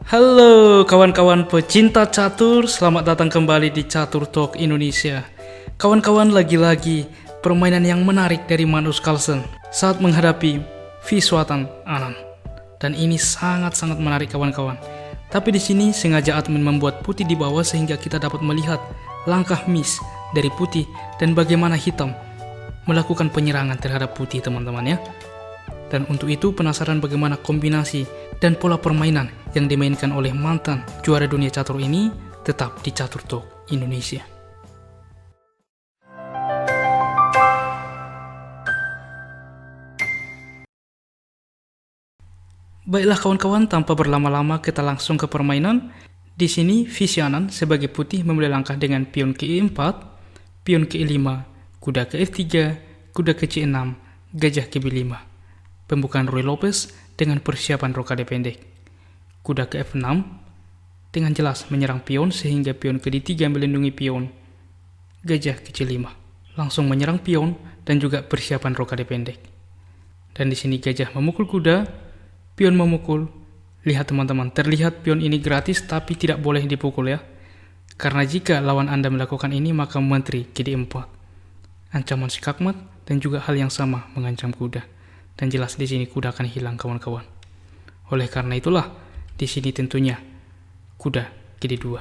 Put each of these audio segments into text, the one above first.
Halo kawan-kawan pecinta catur, selamat datang kembali di Catur Talk Indonesia. Kawan-kawan, lagi-lagi permainan yang menarik dari Magnus Carlsen saat menghadapi Viswanathan Anand. Dan ini sangat-sangat menarik kawan-kawan. Tapi di sini sengaja admin membuat putih di bawah sehingga kita dapat melihat langkah miss dari putih dan bagaimana hitam melakukan penyerangan terhadap putih teman-teman ya. Dan untuk itu penasaran bagaimana kombinasi dan pola permainan yang dimainkan oleh mantan juara dunia catur ini? Tetap di Catur Talk Indonesia. Baiklah kawan-kawan, tanpa berlama-lama kita langsung ke permainan. Di sini Viswanathan sebagai putih memulai langkah dengan pion ke E4, pion ke E5, kuda ke F3, kuda ke C6, gajah ke B5. Pembukaan Ruy Lopez dengan persiapan rokade pendek. Kuda ke F6 dengan jelas menyerang pion sehingga pion ke D3 melindungi pion. Gajah ke C5 langsung menyerang pion dan juga persiapan rokade pendek. Dan di sini gajah memukul kuda, pion memukul. Lihat teman-teman, terlihat pion ini gratis tapi tidak boleh dipukul ya. Karena jika lawan Anda melakukan ini maka menteri ke D4. Ancaman skakmat dan juga hal yang sama mengancam kuda. Dan jelas di sini kuda akan hilang kawan-kawan. Oleh karena itulah di sini tentunya kuda ke D2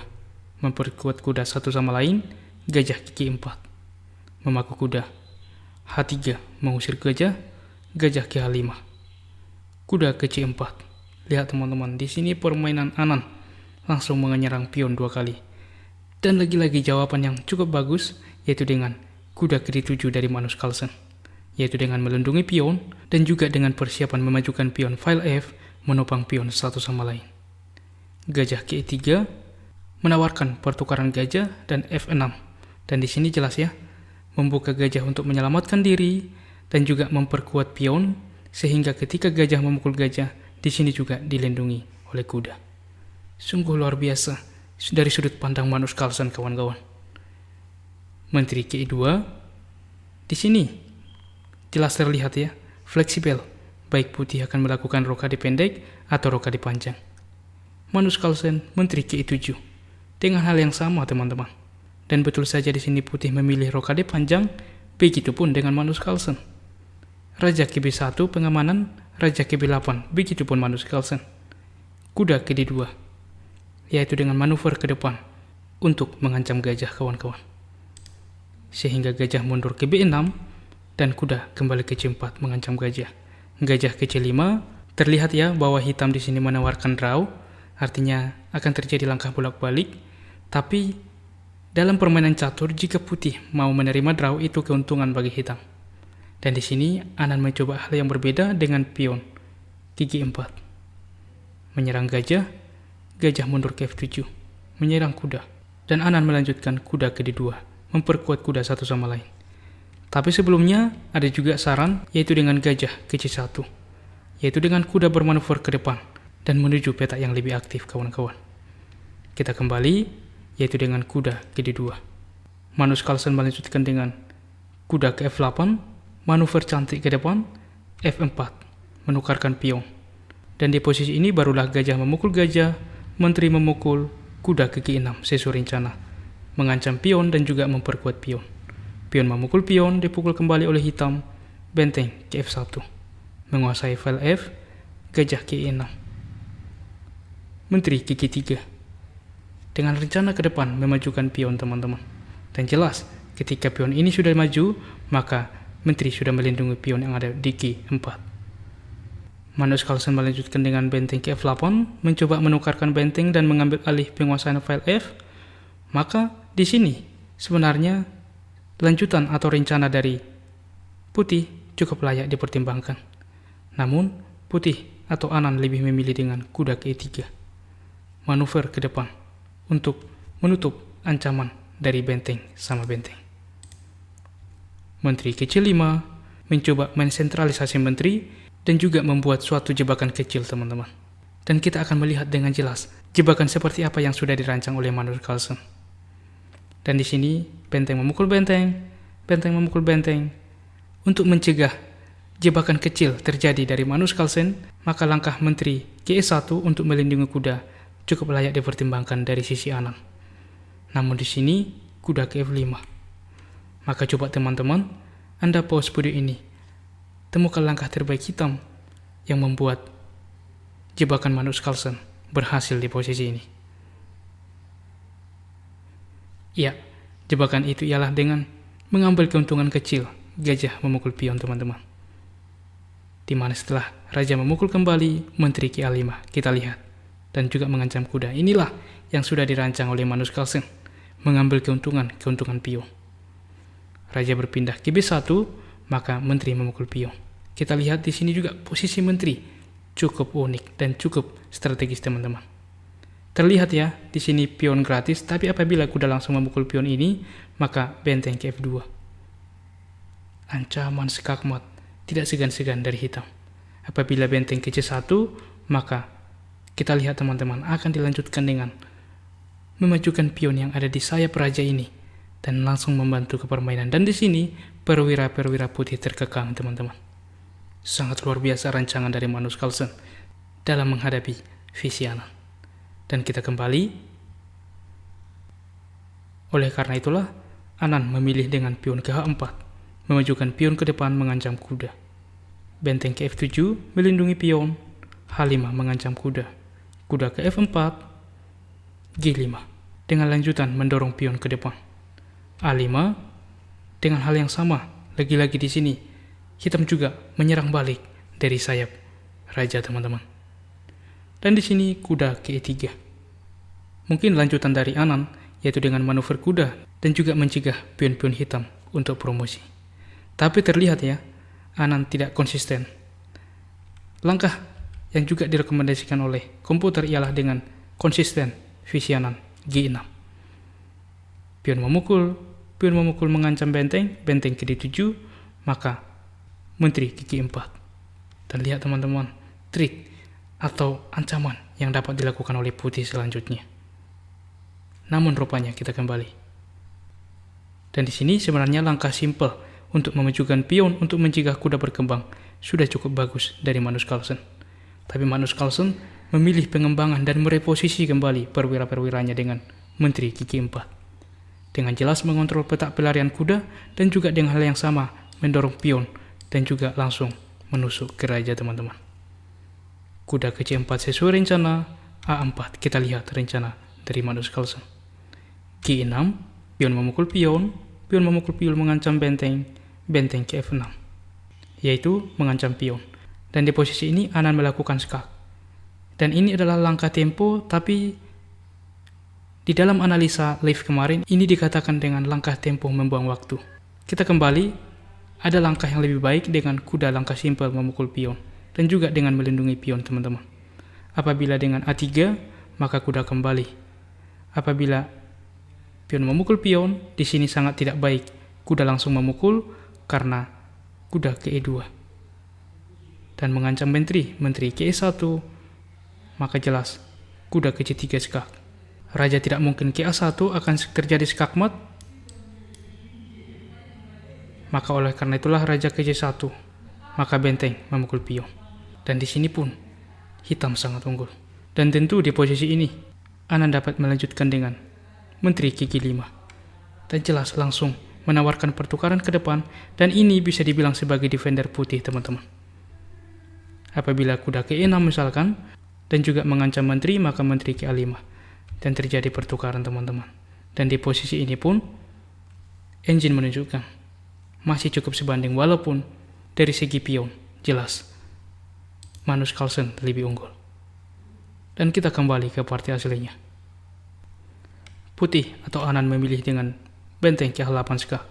memperkuat kuda satu sama lain. Gajah ke G4 memaku kuda, H3 mengusir gajah, gajah ke H5, kuda ke C4. Lihat teman-teman, di sini permainan Anand langsung menyerang pion 2 kali. Dan lagi-lagi jawaban yang cukup bagus yaitu dengan kuda ke D7 dari Magnus Carlsen, yaitu dengan melindungi pion dan juga dengan persiapan memajukan pion file F menopang pion satu sama lain. Gajah ke E3 menawarkan pertukaran gajah dan F6. Dan di sini jelas ya, membuka gajah untuk menyelamatkan diri dan juga memperkuat pion sehingga ketika gajah memukul gajah, di sini juga dilindungi oleh kuda. Sungguh luar biasa dari sudut pandang Magnus Carlsen kawan-kawan. Menteri ke E2 di sini jelas terlihat ya, fleksibel, baik putih akan melakukan rokade pendek atau rokade panjang. Magnus Carlsen menteri ke E7 dengan hal yang sama teman-teman. Dan betul saja di sini putih memilih rokade panjang, begitupun dengan Magnus Carlsen. Raja ke B1 pengamanan, raja ke B8, begitupun Magnus Carlsen. Kuda ke D2, yaitu dengan manuver ke depan untuk mengancam gajah kawan-kawan. Sehingga gajah mundur ke B6 dan kuda kembali ke C4 mengancam gajah. Gajah ke C5, terlihat ya bahwa hitam di sini menawarkan draw, artinya akan terjadi langkah bolak-balik. Tapi dalam permainan catur jika putih mau menerima draw itu keuntungan bagi hitam. Dan di sini Anand mencoba hal yang berbeda dengan pion ke G4. Menyerang gajah, gajah mundur ke F7, menyerang kuda. Dan Anand melanjutkan kuda ke D2, memperkuat kuda satu sama lain. Tapi sebelumnya ada juga saran yaitu dengan gajah ke C1, yaitu dengan kuda bermanuver ke depan dan menuju petak yang lebih aktif kawan-kawan. Kita kembali yaitu dengan kuda ke D2. Magnus Carlsen melanjutkan dengan kuda ke F8, manuver cantik ke depan, F4, menukarkan pion. Dan di posisi ini barulah gajah memukul gajah, menteri memukul, kuda ke G6 sesuai rencana, mengancam pion dan juga memperkuat pion. Pion memukul pion, dipukul kembali oleh hitam, benteng ke F1, menguasai file F, gajah ke E6, menteri ke G3, dengan rencana ke depan memajukan pion teman-teman. Dan jelas, ketika pion ini sudah maju, maka menteri sudah melindungi pion yang ada di G4. Magnus Carlsen melanjutkan dengan benteng ke F8, mencoba menukarkan benteng dan mengambil alih penguasaan file F. Maka di sini sebenarnya lanjutan atau rencana dari putih cukup layak dipertimbangkan. Namun putih atau Anand lebih memilih dengan kuda ke E3, manuver ke depan untuk menutup ancaman dari benteng sama benteng. Menteri ke C5 mencoba mensentralisasi menteri dan juga membuat suatu jebakan kecil teman-teman. Dan kita akan melihat dengan jelas jebakan seperti apa yang sudah dirancang oleh Magnus Carlsen. Dan di sini benteng memukul benteng, benteng memukul benteng. Untuk mencegah jebakan kecil terjadi dari Magnus Carlsen, maka langkah menteri ke E1 untuk melindungi kuda cukup layak dipertimbangkan dari sisi Anan. Namun di sini kuda ke F5. Maka coba teman-teman, Anda pause video ini. Temukan langkah terbaik hitam yang membuat jebakan Magnus Carlsen berhasil di posisi ini. Ya, jebakan itu ialah dengan mengambil keuntungan kecil gajah memukul pion, teman-teman. Di mana setelah raja memukul kembali, menteri ke A5, kita lihat, dan juga mengancam kuda. Inilah yang sudah dirancang oleh Magnus Carlsen, mengambil keuntungan pion. Raja berpindah ke B1, maka menteri memukul pion. Kita lihat di sini juga posisi menteri cukup unik dan cukup strategis, teman-teman. Terlihat ya, di sini pion gratis, tapi apabila kuda langsung memukul pion ini, maka benteng ke F2. Ancaman skakmat tidak segan-segan dari hitam. Apabila benteng ke C1, maka kita lihat teman-teman akan dilanjutkan dengan memajukan pion yang ada di sayap raja ini dan langsung membantu ke permainan. Dan di sini perwira-perwira putih terkekang, teman-teman. Sangat luar biasa rancangan dari Magnus Carlsen dalam menghadapi visi Anan. Dan kita kembali. Oleh karena itulah Anan memilih dengan pion ke H4, memajukan pion ke depan mengancam kuda. Benteng ke F7 melindungi pion. H5 mengancam kuda. Kuda ke F4, G5 dengan lanjutan mendorong pion ke depan. A5 dengan hal yang sama. Lagi-lagi di sini hitam juga menyerang balik dari sayap raja, teman-teman. Dan di sini kuda ke E3. Mungkin lanjutan dari Anan, yaitu dengan manuver kuda dan juga mencegah pion-pion hitam untuk promosi. Tapi terlihat ya, Anan tidak konsisten. Langkah yang juga direkomendasikan oleh komputer ialah dengan konsisten visi Anan G6. Pion memukul mengancam benteng ke D7, maka menteri ke G4. Dan lihat teman-teman, trik atau ancaman yang dapat dilakukan oleh putih selanjutnya. Namun rupanya kita kembali. Dan di sini sebenarnya langkah simpel untuk memajukan pion untuk mencegah kuda berkembang sudah cukup bagus dari Magnus Carlsen. Tapi Magnus Carlsen memilih pengembangan dan mereposisi kembali perwira-perwiranya dengan menteri ke G4. Dengan jelas mengontrol petak pelarian kuda dan juga dengan hal yang sama mendorong pion dan juga langsung menusuk ke raja, teman-teman. Kuda ke C4 sesuai rencana. A4 kita lihat rencana dari Magnus Carlsen. G6 pion memukul pion mengancam benteng ke F6, yaitu mengancam pion. Dan di posisi ini Anan melakukan skak. Dan ini adalah langkah tempo, tapi di dalam analisa live kemarin ini dikatakan dengan langkah tempo membuang waktu. Kita kembali, ada langkah yang lebih baik dengan kuda langkah simpel memukul pion dan juga dengan melindungi pion, teman-teman. Apabila dengan A3, maka kuda kembali. Apabila pion memukul pion, di sini sangat tidak baik. Kuda langsung memukul karena kuda ke E2 dan mengancam menteri ke E1, maka jelas kuda ke C3 skak. Raja tidak mungkin ke A1, akan terjadi skakmat. Maka oleh karena itulah raja ke C1, maka benteng memukul pion. Dan di sini pun hitam sangat unggul. Dan tentu di posisi ini Anan dapat melanjutkan dengan menteri ke G5. Dan jelas langsung menawarkan pertukaran ke depan, dan ini bisa dibilang sebagai defender putih, teman-teman. Apabila kuda ke E6 misalkan, dan juga mengancam menteri, maka menteri ke A5. Dan terjadi pertukaran, teman-teman. Dan di posisi ini pun, engine menunjukkan masih cukup sebanding, walaupun dari segi pion, jelas Magnus Carlsen lebih unggul. Dan kita kembali ke partai aslinya. Putih atau Anan memilih dengan benteng ke H8 skak.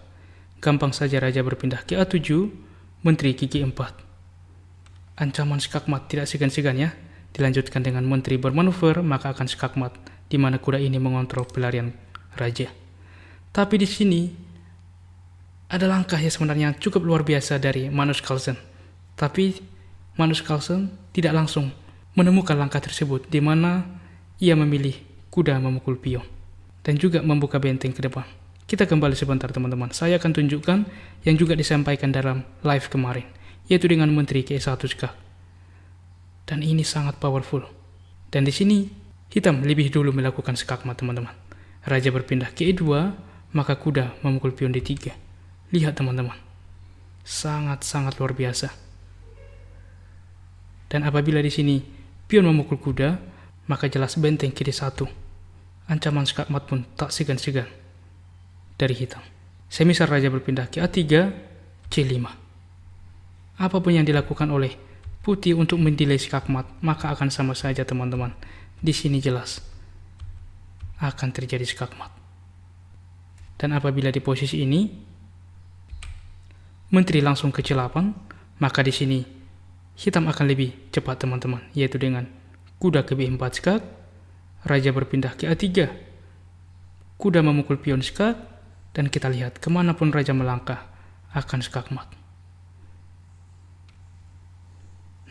Gampang saja raja berpindah ke A7, menteri ke G4. Ancaman skakmat tidak segan-segan ya. Dilanjutkan dengan menteri bermanuver, maka akan skakmat, di mana kuda ini mengontrol pelarian raja. Tapi di sini ada langkah yang sebenarnya cukup luar biasa dari Magnus Carlsen. Tapi Magnus Carlsen tidak langsung menemukan langkah tersebut, di mana ia memilih kuda memukul pion dan juga membuka benteng ke depan. Kita kembali sebentar, teman-teman. Saya akan tunjukkan yang juga disampaikan dalam live kemarin, yaitu dengan menteri ke E1 skak. Dan ini sangat powerful. Dan di sini Hitam lebih dulu melakukan skakmat teman-teman. Raja berpindah ke E2, maka kuda memukul pion D3. Lihat teman-teman, sangat-sangat luar biasa. Dan apabila di sini pion memukul kuda, maka jelas benteng ke D1. Ancaman skakmat pun tak segan-segan dari hitam. Semisal raja berpindah ke A3, C5. Apapun yang dilakukan oleh putih untuk mendelay skakmat, maka akan sama saja teman-teman. Di sini jelas akan terjadi skakmat. Dan apabila di posisi ini menteri langsung ke C8, maka di sini hitam akan lebih cepat teman-teman, yaitu dengan kuda ke B4 skak, raja berpindah ke A3, kuda memukul pion skak, dan kita lihat kemanapun raja melangkah akan skakmat.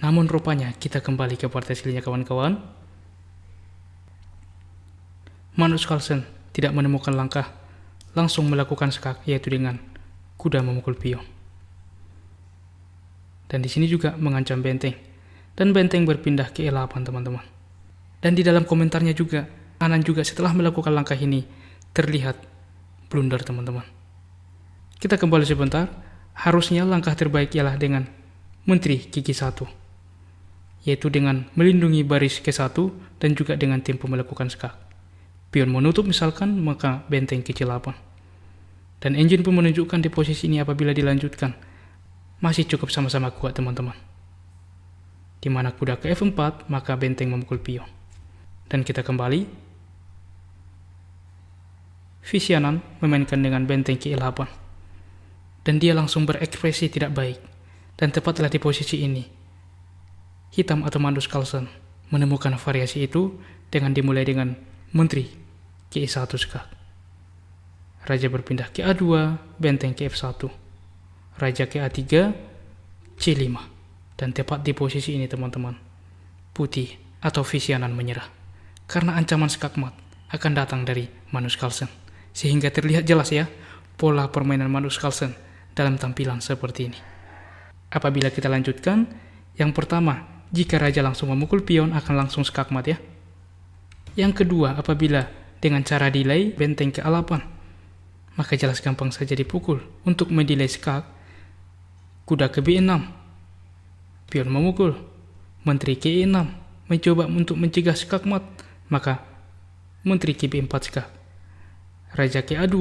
Namun rupanya kita kembali ke partai aslinya kawan-kawan. Magnus Carlsen tidak menemukan langkah, langsung melakukan skak, yaitu dengan kuda memukul pion. Dan di sini juga mengancam benteng, dan benteng berpindah ke E8 teman-teman. Dan di dalam komentarnya juga, Anan juga setelah melakukan langkah ini terlihat blunder teman-teman. Kita kembali sebentar. Harusnya langkah terbaik ialah dengan menteri ke G1, yaitu dengan melindungi baris K1 dan juga dengan tempo melakukan skak. Pion menutup misalkan, maka benteng ke C8. Dan engine pun menunjukkan di posisi ini apabila dilanjutkan masih cukup sama-sama kuat teman-teman. Di mana kuda ke F4, maka benteng memukul pion. Dan kita kembali. Visianan memainkan dengan benteng ke E8. Dan dia langsung berekspresi tidak baik. Dan tepatlah di posisi ini, hitam atau Magnus Carlsen menemukan variasi itu dengan dimulai dengan menteri ke E1 skak. Raja berpindah ke A2, benteng ke F1. Raja ke A3, C5. Dan tepat di posisi ini teman-teman, putih atau Visianan menyerah. Karena ancaman skakmat akan datang dari Magnus Carlsen. Sehingga terlihat jelas ya, pola permainan Magnus Carlsen dalam tampilan seperti ini. Apabila kita lanjutkan, yang pertama, jika raja langsung memukul pion akan langsung skakmat ya. Yang kedua, apabila dengan cara delay benteng ke A8, maka jelas gampang saja dipukul. Untuk mendelay skak, kuda ke B6, pion memukul, menteri ke E6, mencoba untuk mencegah skakmat, maka menteri ke B4 skak, raja ke A2,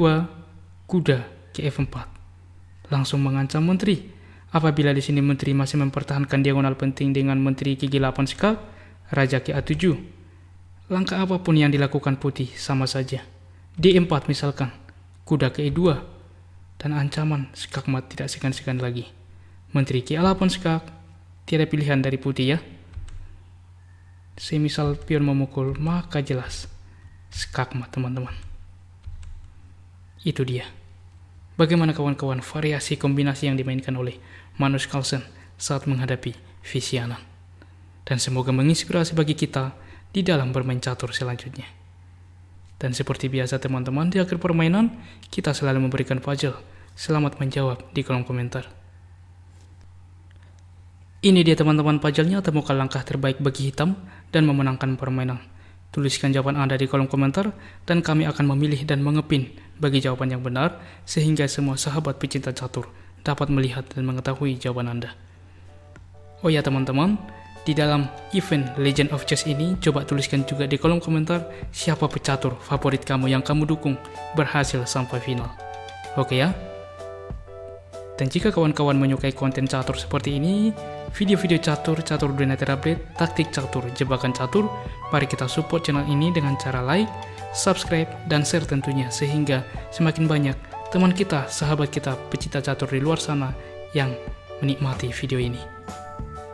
kuda ke F4, langsung mengancam menteri. Apabila di sini menteri masih mempertahankan diagonal penting dengan menteri ke G8 skak, raja ke A7, langkah apapun yang dilakukan putih sama saja. D4 misalkan, kuda ke E2, dan ancaman skakmat tidak segan-segan lagi. Menteri ke A8 skak, tiada pilihan dari putih ya. Semisal pion memukul, maka jelas skakmat teman-teman. Itu dia. Bagaimana kawan-kawan variasi kombinasi yang dimainkan oleh Magnus Carlsen saat menghadapi Visianan. Dan semoga menginspirasi bagi kita di dalam bermain catur selanjutnya. Dan seperti biasa teman-teman, di akhir permainan kita selalu memberikan puzzle. Selamat menjawab di kolom komentar. Ini dia teman-teman puzzle-nya, temukan langkah terbaik bagi hitam dan memenangkan permainan. Tuliskan jawaban Anda di kolom komentar dan kami akan memilih dan mengepin bagi jawaban yang benar sehingga semua sahabat pecinta catur dapat melihat dan mengetahui jawaban Anda. Oh ya teman-teman, di dalam event Legend of Chess ini, coba tuliskan juga di kolom komentar siapa pecatur favorit kamu yang kamu dukung berhasil sampai final. Oke ya? Dan jika kawan-kawan menyukai konten catur seperti ini, video-video catur, catur dominator update, taktik catur, jebakan catur, mari kita support channel ini dengan cara like, subscribe, dan share tentunya, sehingga semakin banyak teman kita, sahabat kita, pecinta catur di luar sana yang menikmati video ini.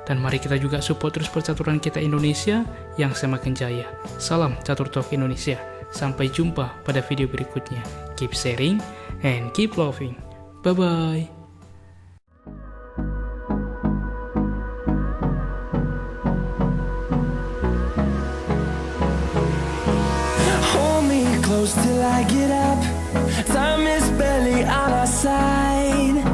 Dan mari kita juga support terus percaturan kita Indonesia yang semakin jaya. Salam Catur Talk Indonesia. Sampai jumpa pada video berikutnya. Keep sharing and keep loving. Bye-bye. Hold me close till I get up. Time is barely on our side.